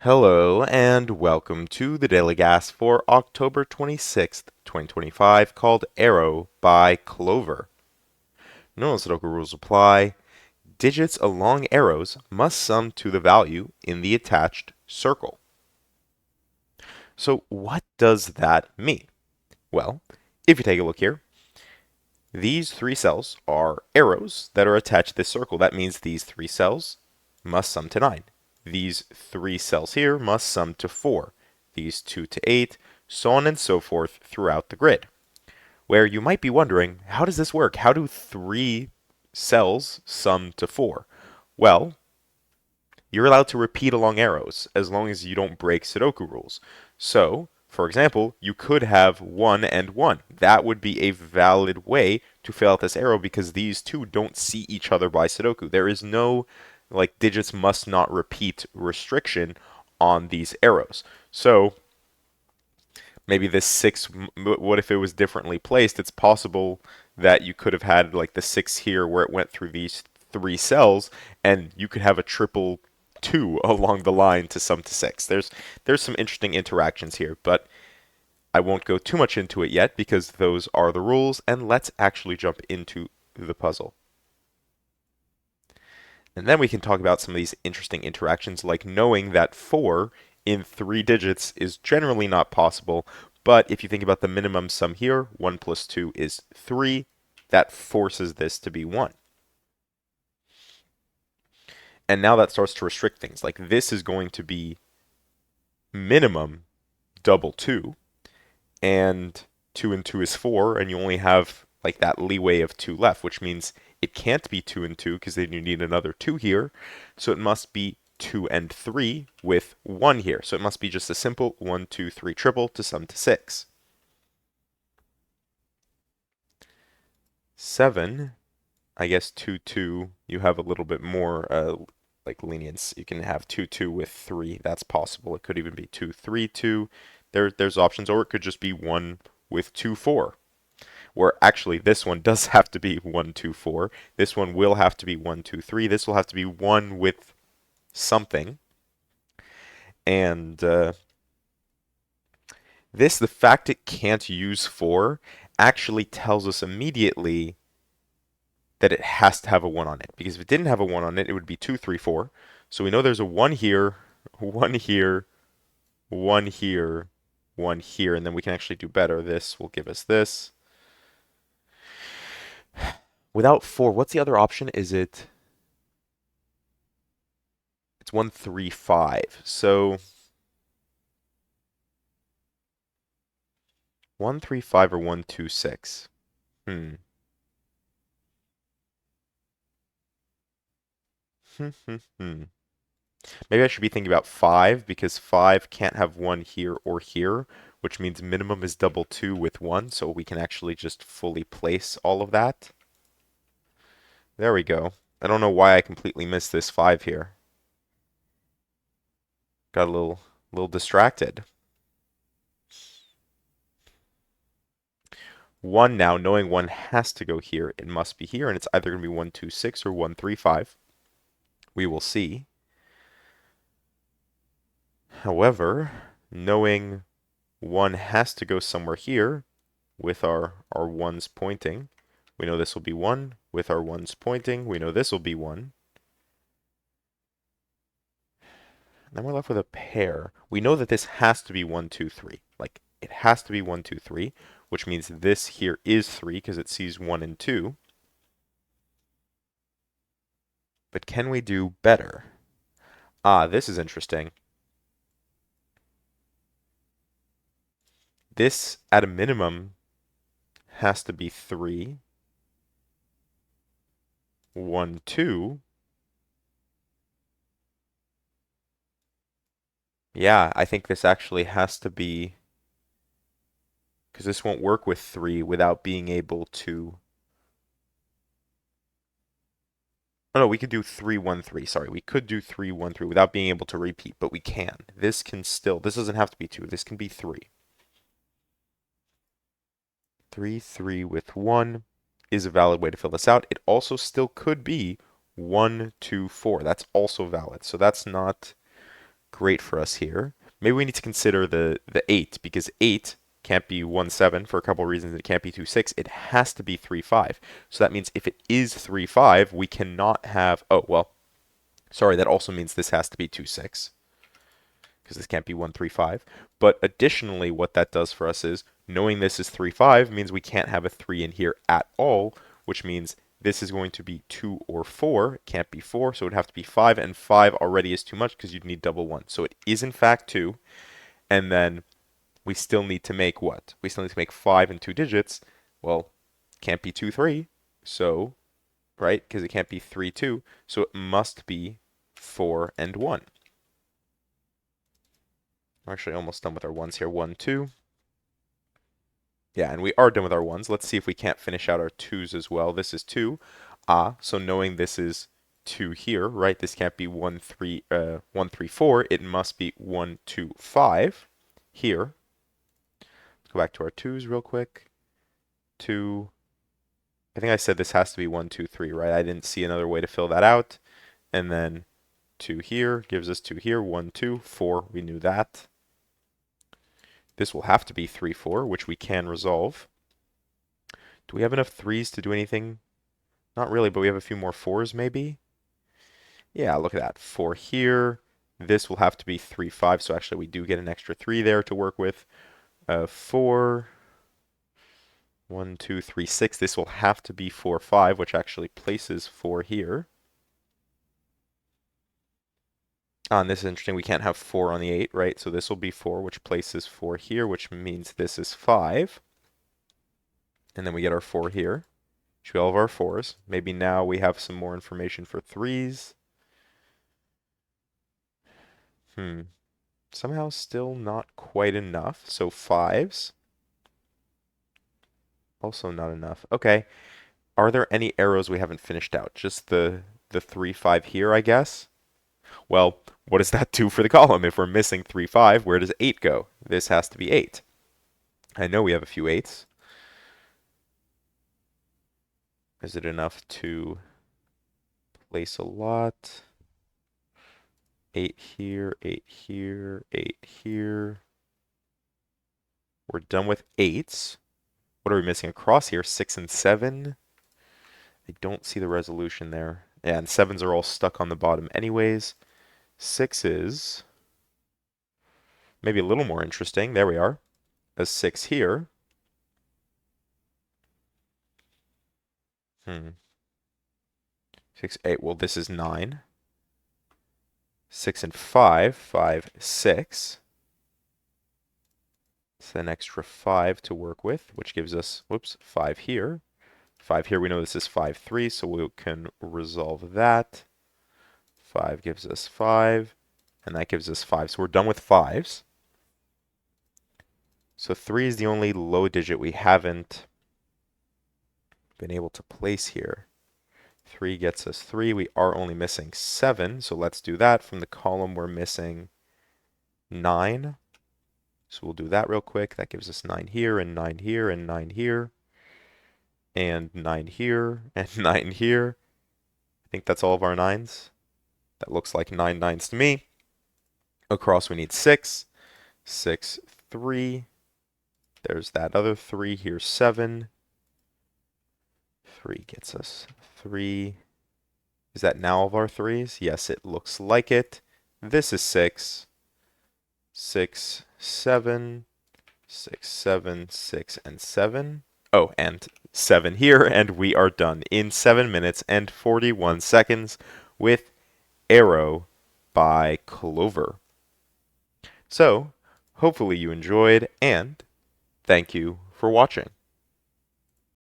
Hello and welcome to the Daily Gas for October 26th, 2025, called Arrow by Clover. No Sudoku rules apply. Digits along arrows must sum to the value in the attached circle. So what does that mean? Well, if you take a look here, these three cells are arrows that are attached to this circle. That means these three cells must sum to 9. These three cells here must sum to 4. These 2 to 8, so on and so forth throughout the grid. Where you might be wondering, how does this work? How do three cells sum to 4? Well, you're allowed to repeat along arrows as long as you don't break Sudoku rules. So, for example, you could have 1 and 1. That would be a valid way to fill out this arrow because these two don't see each other by Sudoku. There is no digits must not repeat restriction on these arrows. So, maybe this 6, what if it was differently placed? It's possible that you could have had like the 6 here where it went through these three cells, and you could have a triple 2 along the line to sum to 6. There's some interesting interactions here, but I won't go too much into it yet because those are the rules, and let's actually jump into the puzzle. And then we can talk about some of these interesting interactions, like knowing that 4 in 3 digits is generally not possible, but if you think about the minimum sum here, 1 plus 2 is 3, that forces this to be 1. And now that starts to restrict things. Like this is going to be minimum double 2, and 2 and 2 is 4, and you only have like that leeway of 2 left, which means it can't be 2 and 2 because then you need another 2 here. So it must be 2 and 3 with 1 here. So it must be just a simple 1, 2, 3 triple to sum to 6. 7, I guess 2, 2, you have a little bit more like lenience. You can have 2, 2 with 3. That's possible. It could even be 2, 3, 2. There's options, or it could just be 1 with 2, 4. Where actually this one does have to be 1, 2, 4. This one will have to be 1, 2, 3. This will have to be 1 with something. And the fact it can't use 4 actually tells us immediately that it has to have a 1 on it. Because if it didn't have a 1 on it, it would be 2, 3, 4. So we know there's a 1 here, 1 here, 1 here, 1 here, and then we can actually do better. This will give us this. Without 4, what's the other option? It's 1, 3, 5. So 1, 3, 5 or 1, 2, 6. Hmm. Maybe I should be thinking about 5 because 5 can't have 1 here or here, which means minimum is double 2 with 1, so we can actually just fully place all of that. There we go. I don't know why I completely missed this 5 here. Got a little distracted. 1 now, knowing 1 has to go here, it must be here, and it's either going to be 1, 2, 6 or 1, 3, 5. We will see. However, knowing 1 has to go somewhere here with our 1's pointing, we know this will be 1. With our 1's pointing, we know this will be 1. Then we're left with a pair. We know that this has to be 1, 2, 3. Like, it has to be 1, 2, 3, which means this here is 3 because it sees 1 and 2. But can we do better? Ah, this is interesting. This, at a minimum, has to be 3. 1, 2. Yeah, I think this actually has to be, because this won't work with 3 without being able to. Oh no, we could do 3, 1, 3. Sorry, we could do 3, 1, 3 without being able to repeat, but we can. This can still, this doesn't have to be 2. This can be 3. 3, 3 with 1 is a valid way to fill this out. It also still could be 1, 2, 4. That's also valid. So that's not great for us here. Maybe we need to consider the 8, because 8 can't be 1, 7 for a couple of reasons. It can't be 2, 6. It has to be 3, 5. So that means if it is 3, 5, we cannot have... Oh, well, sorry, that also means this has to be 2, 6, because this can't be 1, 3, 5. But additionally, what that does for us is, knowing this is 3, 5 means we can't have a 3 in here at all, which means this is going to be 2 or 4. It can't be 4, so it would have to be 5, and 5 already is too much because you'd need double 1. So it is in fact 2, and then we still need to make what? We still need to make 5 in 2 digits. Well, can't be 2, 3, so, right? Because it can't be 3, 2, so it must be 4 and 1. We're actually almost done with our 1s here. 1, 2. Yeah, and we are done with our 1s. Let's see if we can't finish out our 2s as well. This is 2. So knowing this is 2 here, right? This can't be 1, 3, 1, 3, 4. It must be 1, 2, 5 here. Let's go back to our 2s real quick. 2. I think I said this has to be 1, 2, 3, right? I didn't see another way to fill that out. And then 2 here gives us 2 here. 1, 2, 4. We knew that. This will have to be 3, 4, which we can resolve. Do we have enough 3s to do anything? Not really, but we have a few more 4s maybe? Yeah, look at that. 4 here. This will have to be 3, 5, so actually we do get an extra 3 there to work with. 4. 1, 2, 3, 6. This will have to be 4, 5, which actually places 4 here. And this is interesting. We can't have 4 on the 8, right? So this will be 4, which places 4 here, which means this is 5. And then we get our 4 here. Should be all of our 4s. Maybe now we have some more information for 3s. Somehow still not quite enough. So 5s. Also not enough. Okay. Are there any arrows we haven't finished out? Just the 3, 5 here, I guess? Well, what does that do for the column? If we're missing 3, 5, where does 8 go? This has to be 8. I know we have a few 8s. Is it enough to place a lot? 8 here, 8 here, 8 here. We're done with 8s. What are we missing across here? 6 and 7. I don't see the resolution there. Yeah, and 7s are all stuck on the bottom anyways. 6s, maybe a little more interesting. There we are. A 6 here. 6, 8. Well, this is 9. 6 and 5. 5, 6. It's an extra 5 to work with, which gives us, whoops, 5 here. 5 here, we know this is 5, 3, so we can resolve that. 5 gives us 5, and that gives us 5. So we're done with 5s. So 3 is the only low digit we haven't been able to place here. 3 gets us 3. We are only missing 7, so let's do that. From the column, we're missing 9. So we'll do that real quick. That gives us 9 here, and 9 here, and 9 here, and 9 here, and 9 here. I think that's all of our 9s. That looks like 9 9s to me. Across we need 6. 6, 3. There's that other 3. Here's 7. 3 gets us 3. Is that now all of our 3s? Yes, it looks like it. This is 6. 6, 7. 6, 7, 6, and 7. Oh, and 7 here, and we are done in 7 minutes and 41 seconds with Arrow by Clover. So, hopefully you enjoyed, and thank you for watching.